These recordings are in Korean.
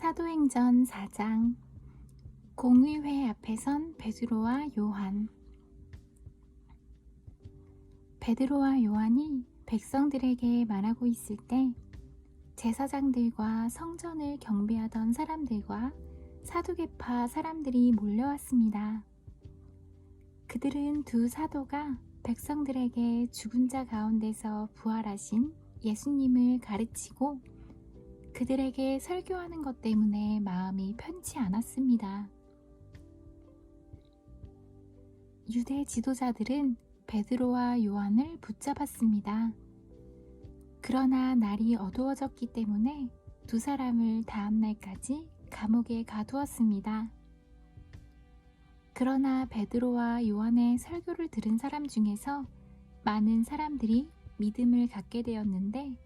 사도행전 4장. 공의회 앞에 선 베드로와 요한. 베드로와 요한이 백성들에게 말하고 있을 때 제사장들과 성전을 경비하던 사람들과 사두개파 사람들이 몰려왔습니다. 그들은 두 사도가 백성들에게 죽은 자 가운데서 부활하신 예수님을 가르치고 그들에게 설교하는 것 때문에 마음이 편치 않았습니다. 유대 지도자들은 베드로와 요한을 붙잡았습니다. 그러나 날이 어두워졌기 때문에 두 사람을 다음 날까지 감옥에 가두었습니다. 그러나 베드로와 요한의 설교를 들은 사람 중에서 많은 사람들이 믿음을 갖게 되었는데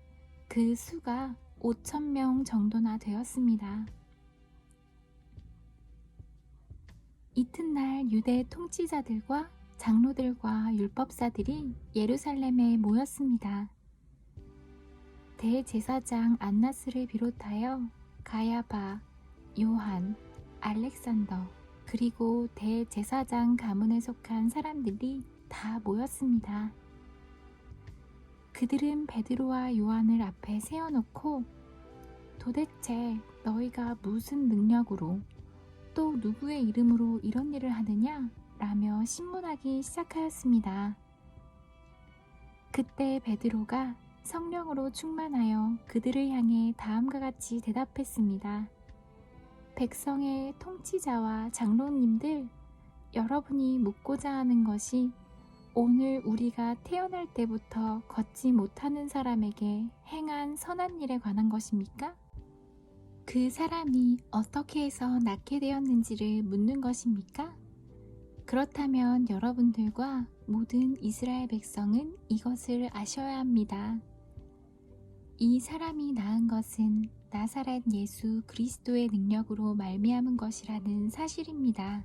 그 수가 5,000명 정도나 되었습니다. 이튿날 유대 통치자들과 장로들과 율법사들이 예루살렘에 모였습니다. 대제사장 안나스를 비롯하여 가야바, 요한, 알렉산더, 그리고 대제사장 가문에 속한 사람들이 다 모였습니다. 그들은 베드로와 요한을 앞에 세워놓고 도대체 너희가 무슨 능력으로 또 누구의 이름으로 이런 일을 하느냐? 라며 신문하기 시작하였습니다. 그때 베드로가 성령으로 충만하여 그들을 향해 다음과 같이 대답했습니다. 백성의 통치자와 장로님들, 여러분이 묻고자 하는 것이 오늘 우리가 태어날 때부터 걷지 못하는 사람에게 행한 선한 일에 관한 것입니까? 그 사람이 어떻게 해서 낫게 되었는지를 묻는 것입니까? 그렇다면 여러분들과 모든 이스라엘 백성은 이것을 아셔야 합니다. 이 사람이 나은 것은 나사렛 예수 그리스도의 능력으로 말미암은 것이라는 사실입니다.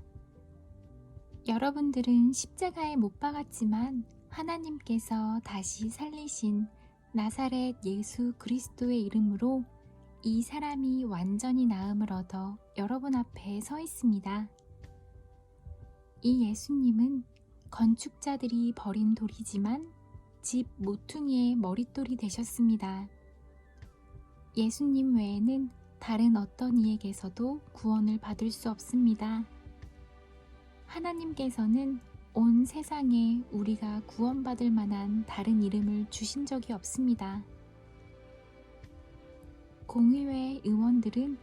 여러분들은 십자가에 못 박았지만 하나님께서 다시 살리신 나사렛 예수 그리스도의 이름으로 이 사람이 완전히 나음을 얻어 여러분 앞에 서 있습니다. 이 예수님은 건축자들이 버린 돌이지만 집 모퉁이의 머릿돌이 되셨습니다. 예수님 외에는 다른 어떤 이에게서도 구원을 받을 수 없습니다. 하나님께서는 온 세상에 우리가 구원받을 만한 다른 이름을 주신 적이 없습니다. 공의회 의원들은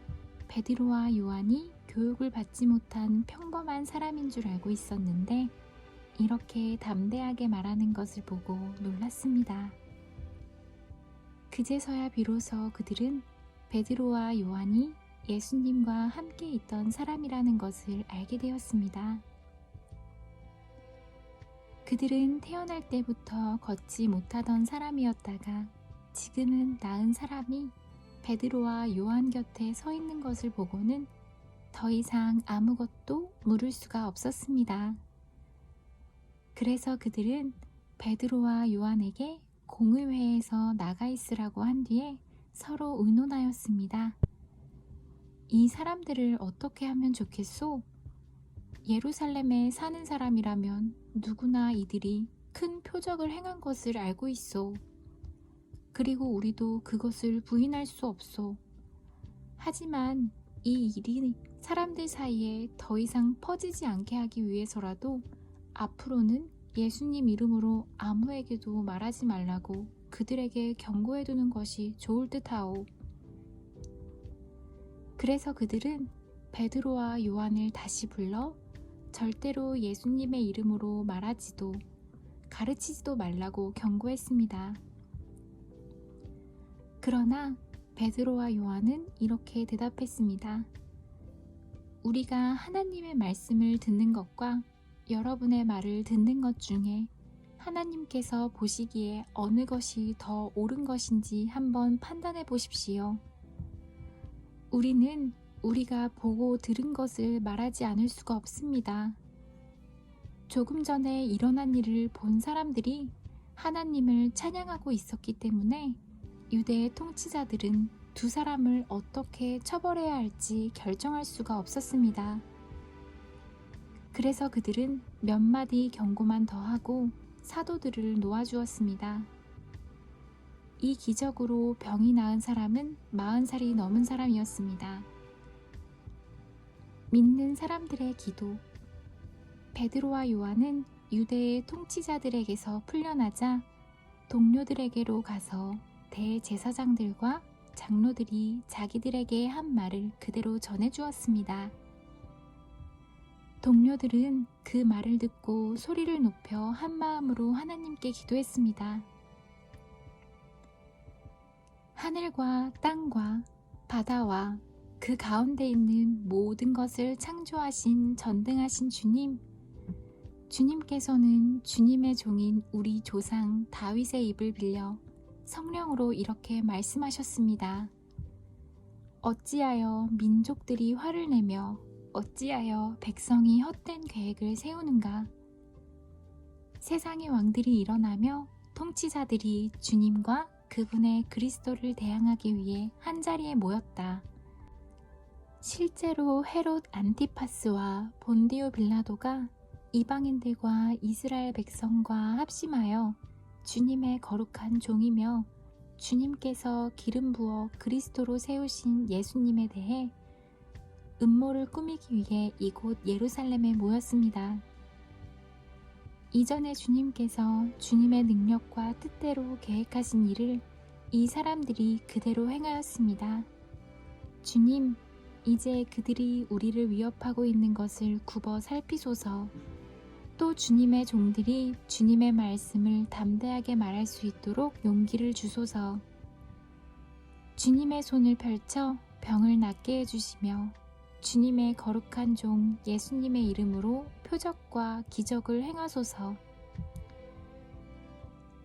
베드로와 요한이 교육을 받지 못한 평범한 사람인 줄 알고 있었는데 이렇게 담대하게 말하는 것을 보고 놀랐습니다. 그제서야 비로소 그들은 베드로와 요한이 예수님과 함께 있던 사람이라는 것을 알게 되었습니다. 그들은 태어날 때부터 걷지 못하던 사람이었다가 지금은 나은 사람이 베드로와 요한 곁에 서 있는 것을 보고는 더 이상 아무것도 물을 수가 없었습니다. 그래서 그들은 베드로와 요한에게 공의회에서 나가 있으라고 한 뒤에 서로 의논하였습니다. 이 사람들을 어떻게 하면 좋겠소? 예루살렘에 사는 사람이라면 누구나 이들이 큰 표적을 행한 것을 알고 있소. 그리고 우리도 그것을 부인할 수 없소. 하지만 이 일이 사람들 사이에 더 이상 퍼지지 않게 하기 위해서라도 앞으로는 예수님 이름으로 아무에게도 말하지 말라고 그들에게 경고해두는 것이 좋을 듯하오. 그래서 그들은 베드로와 요한을 다시 불러 절대로 예수님의 이름으로 말하지도 가르치지도 말라고 경고했습니다. 그러나 베드로와 요한은 이렇게 대답했습니다. 우리가 하나님의 말씀을 듣는 것과 여러분의 말을 듣는 것 중에 하나님께서 보시기에 어느 것이 더 옳은 것인지 한번 판단해 보십시오. 우리는 우리가 보고 들은 것을 말하지 않을 수가 없습니다. 조금 전에 일어난 일을 본 사람들이 하나님을 찬양하고 있었기 때문에 유대의 통치자들은 두 사람을 어떻게 처벌해야 할지 결정할 수가 없었습니다. 그래서 그들은 몇 마디 경고만 더하고 사도들을 놓아주었습니다. 이 기적으로 병이 나은 사람은 40살이 넘은 사람이었습니다. 믿는 사람들의 기도. 베드로와 요한은 유대의 통치자들에게서 풀려나자 동료들에게로 가서 대제사장들과 장로들이 자기들에게 한 말을 그대로 전해주었습니다. 동료들은 그 말을 듣고 소리를 높여 한 마음으로 하나님께 기도했습니다. 하늘과 땅과 바다와 그 가운데 있는 모든 것을 창조하신 전능하신 주님, 주님께서는 주님의 종인 우리 조상 다윗의 입을 빌려 성령으로 이렇게 말씀하셨습니다. 어찌하여 민족들이 화를 내며 어찌하여 백성이 헛된 계획을 세우는가? 세상의 왕들이 일어나며 통치자들이 주님과 그분의 그리스도를 대항하기 위해 한자리에 모였다. 실제로 헤롯 안티파스와 본디오 빌라도가 이방인들과 이스라엘 백성과 합심하여 주님의 거룩한 종이며 주님께서 기름 부어 그리스도로 세우신 예수님에 대해 음모를 꾸미기 위해 이곳 예루살렘에 모였습니다. 이전에 주님께서 주님의 능력과 뜻대로 계획하신 일을 이 사람들이 그대로 행하였습니다. 주님, 이제 그들이 우리를 위협하고 있는 것을 굽어 살피소서. 또 주님의 종들이 주님의 말씀을 담대하게 말할 수 있도록 용기를 주소서. 주님의 손을 펼쳐 병을 낫게 해주시며 주님의 거룩한 종 예수님의 이름으로 표적과 기적을 행하소서.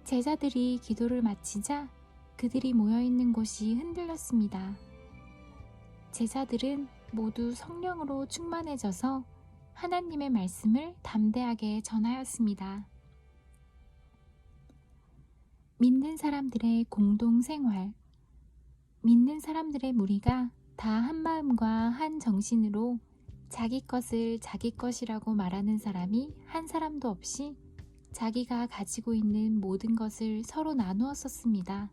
제자들이 기도를 마치자 그들이 모여있는 곳이 흔들렸습니다. 제자들은 모두 성령으로 충만해져서 하나님의 말씀을 담대하게 전하였습니다. 믿는 사람들의 공동생활. 믿는 사람들의 무리가 다 한 마음과 한 정신으로 자기 것을 자기 것이라고 말하는 사람이 한 사람도 없이 자기가 가지고 있는 모든 것을 서로 나누었었습니다.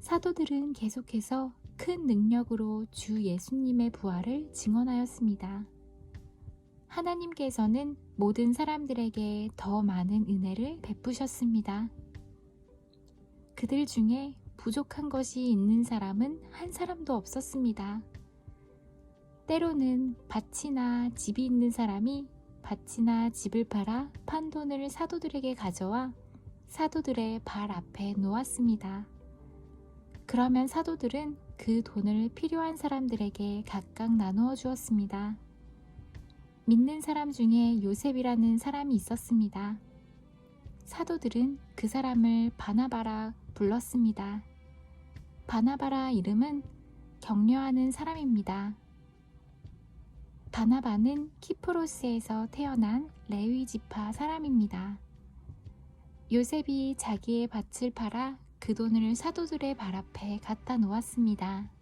사도들은 계속해서 큰 능력으로 주 예수님의 부활을 증언하였습니다. 하나님께서는 모든 사람들에게 더 많은 은혜를 베푸셨습니다. 그들 중에 부족한 것이 있는 사람은 한 사람도 없었습니다. 때로는 밭이나 집이 있는 사람이 밭이나 집을 팔아 판돈을 사도들에게 가져와 사도들의 발 앞에 놓았습니다. 그러면 사도들은 그 돈을 필요한 사람들에게 각각 나누어 주었습니다. 믿는 사람 중에 요셉이라는 사람이 있었습니다. 사도들은 그 사람을 바나바라 불렀습니다. 바나바라 이름은 격려하는 사람입니다. 바나바는 키프로스에서 태어난 레위 지파 사람입니다. 요셉이 자기의 밭을 팔아 그 돈을 사도들의 발 앞에 갖다 놓았습니다.